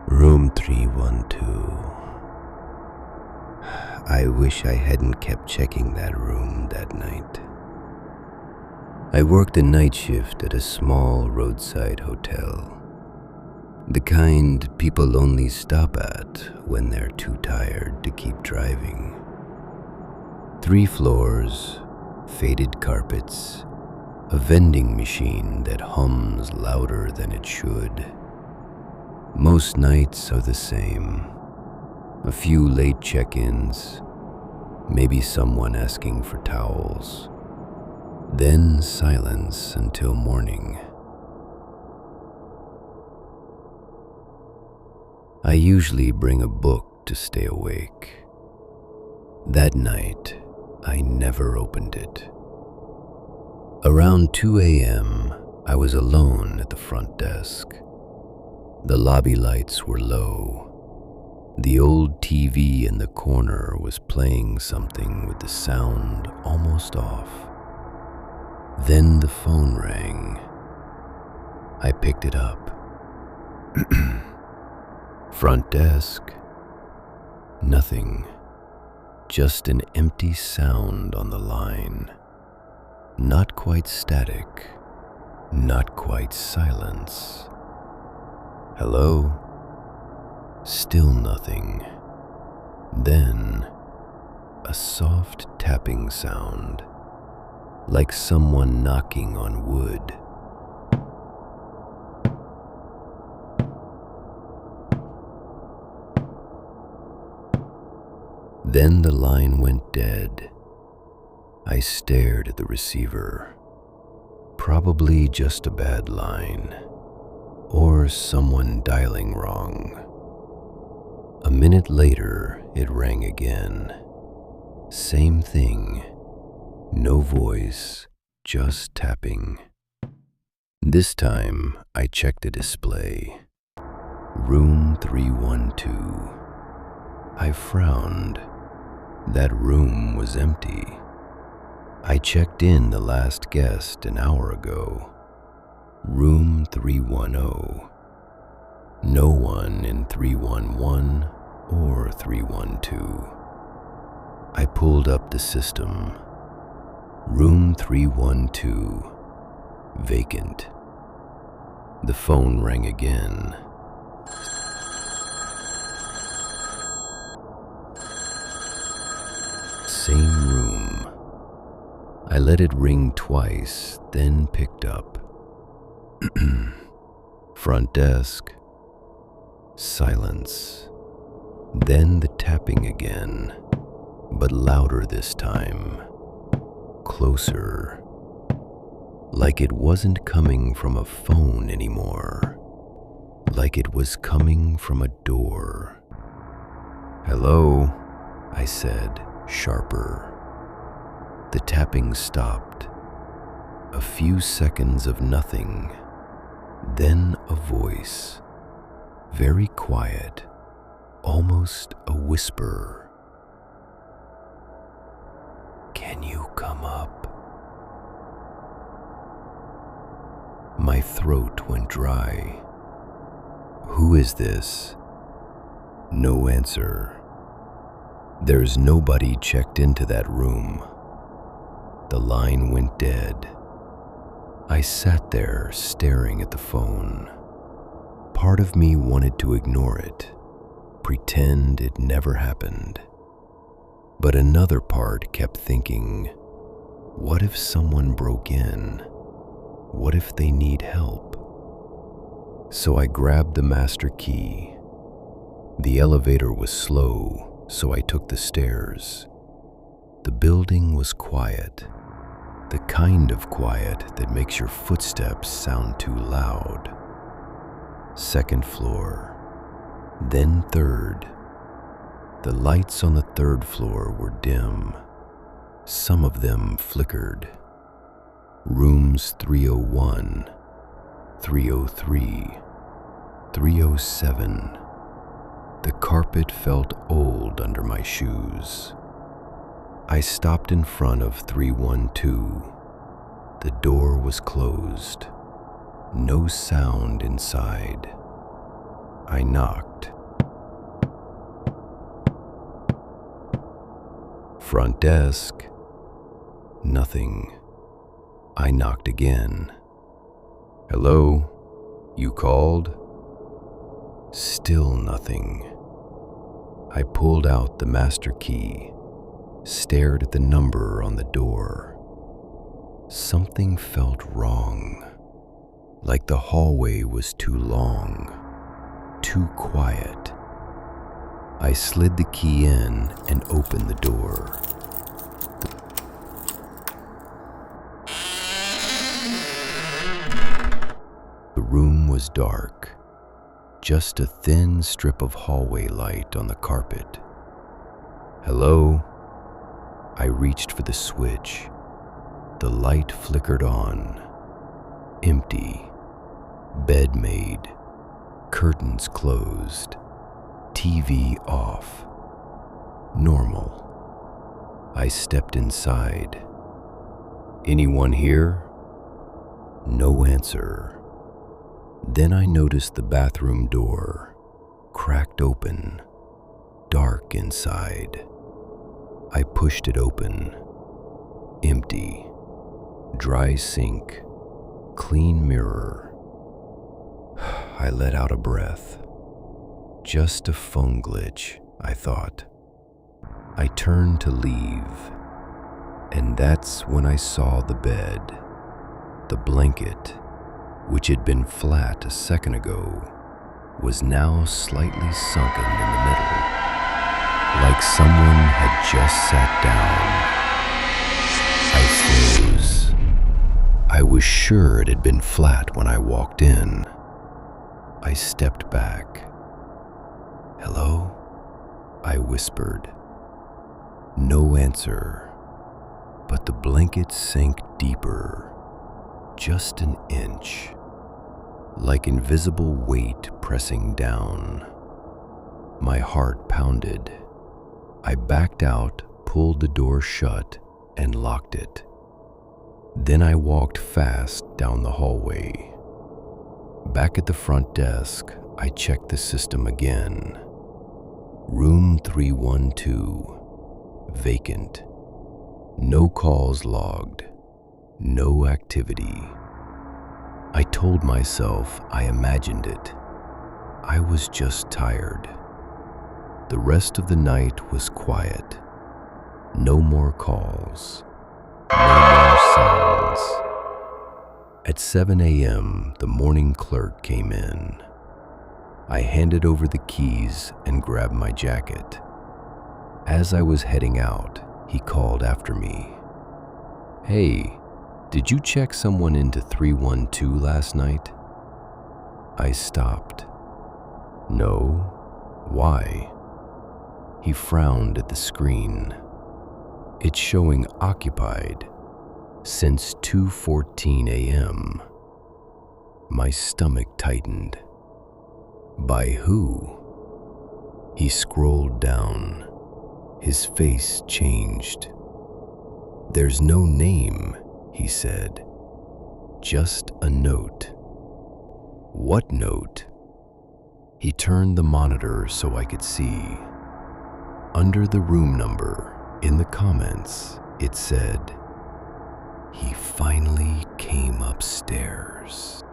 Room 312. I wish I hadn't kept checking that room that night. I worked a night shift at a small roadside hotel. The kind people only stop at when they're too tired to keep driving. 3 floors, faded carpets, a vending machine that hums louder than it should. Most nights are the same. A few late check-ins, maybe someone asking for towels. Then silence until morning. I usually bring a book to stay awake. That night, I never opened it. Around 2 a.m., I was alone at the front desk. The lobby lights were low. The old TV in the corner was playing something with the sound almost off. Then the phone rang. I picked it up. Front desk. Nothing. Just an empty sound on the line. Not quite static. Not quite silence. Hello? Still nothing. Then, a soft tapping sound, like someone knocking on wood. Then the line went dead. I stared at the receiver. Probably just a bad line, or someone dialing wrong. A minute later, it rang again. Same thing. No voice, just tapping. This time, I checked the display. Room 312. I frowned. That room was empty. I checked in the last guest an hour ago. Room 310. No one in 311 or 312. I pulled up the system. Room 312. Vacant. The phone rang again. Same room. I let it ring twice, then picked up. Front desk. Silence. Then the tapping again, but louder this time. Closer. Like it wasn't coming from a phone anymore. Like it was coming from a door. Hello, I said, sharper. The tapping stopped. A few seconds of nothing. Then a voice. Very quiet, almost a whisper. Can you come up? My throat went dry. Who is this? No answer. There's nobody checked into that room. The line went dead. I sat there staring at the phone. Part of me wanted to ignore it, pretend it never happened. But another part kept thinking, what if someone broke in? What if they need help? So I grabbed the master key. The elevator was slow, so I took the stairs. The building was quiet, the kind of quiet that makes your footsteps sound too loud. 2nd floor, then 3rd. The lights on the 3rd floor were dim. Some of them flickered. Rooms 301, 303, 307. The carpet felt old under my shoes. I stopped in front of 312. The door was closed. No sound inside. I knocked. Front desk. Nothing. I knocked again. Hello? You called? Still nothing. I pulled out the master key, stared at the number on the door. Something felt wrong, like the hallway was too long, too quiet. I slid the key in and opened the door. The room was dark, just a thin strip of hallway light on the carpet. Hello? I reached for the switch. The light flickered on. Empty. Bed made. Curtains closed. TV off. Normal. I stepped inside. Anyone here? No answer. Then I noticed the bathroom door, cracked open, dark inside. I pushed it open. Empty. Dry sink. Clean mirror. I let out a breath. Just a phone glitch, I thought. I turned to leave, and that's when I saw the bed. The blanket, which had been flat a second ago, was now slightly sunken in the middle, like someone had just sat down. I froze. I was sure it had been flat when I walked in. I stepped back. Hello? I whispered. No answer, but the blanket sank deeper, just an inch, like invisible weight pressing down. My heart pounded. I backed out, pulled the door shut, and locked it. Then I walked fast down the hallway. Back at the front desk, I checked the system again. Room 312, vacant. No calls logged, no activity. I told myself I imagined it. I was just tired. The rest of the night was quiet. No more calls, no more sounds. At 7 a.m., the morning clerk came in. I handed over the keys and grabbed my jacket. As I was heading out, he called after me. Hey, did you check someone into 312 last night? I stopped. No. Why? He frowned at the screen. It's showing occupied since 2:14 a.m. My stomach tightened. By who? He scrolled down. His face changed. There's no name, he said. Just a note. What note? He turned the monitor so I could see. Under the room number, in the comments, it said, "He finally came upstairs."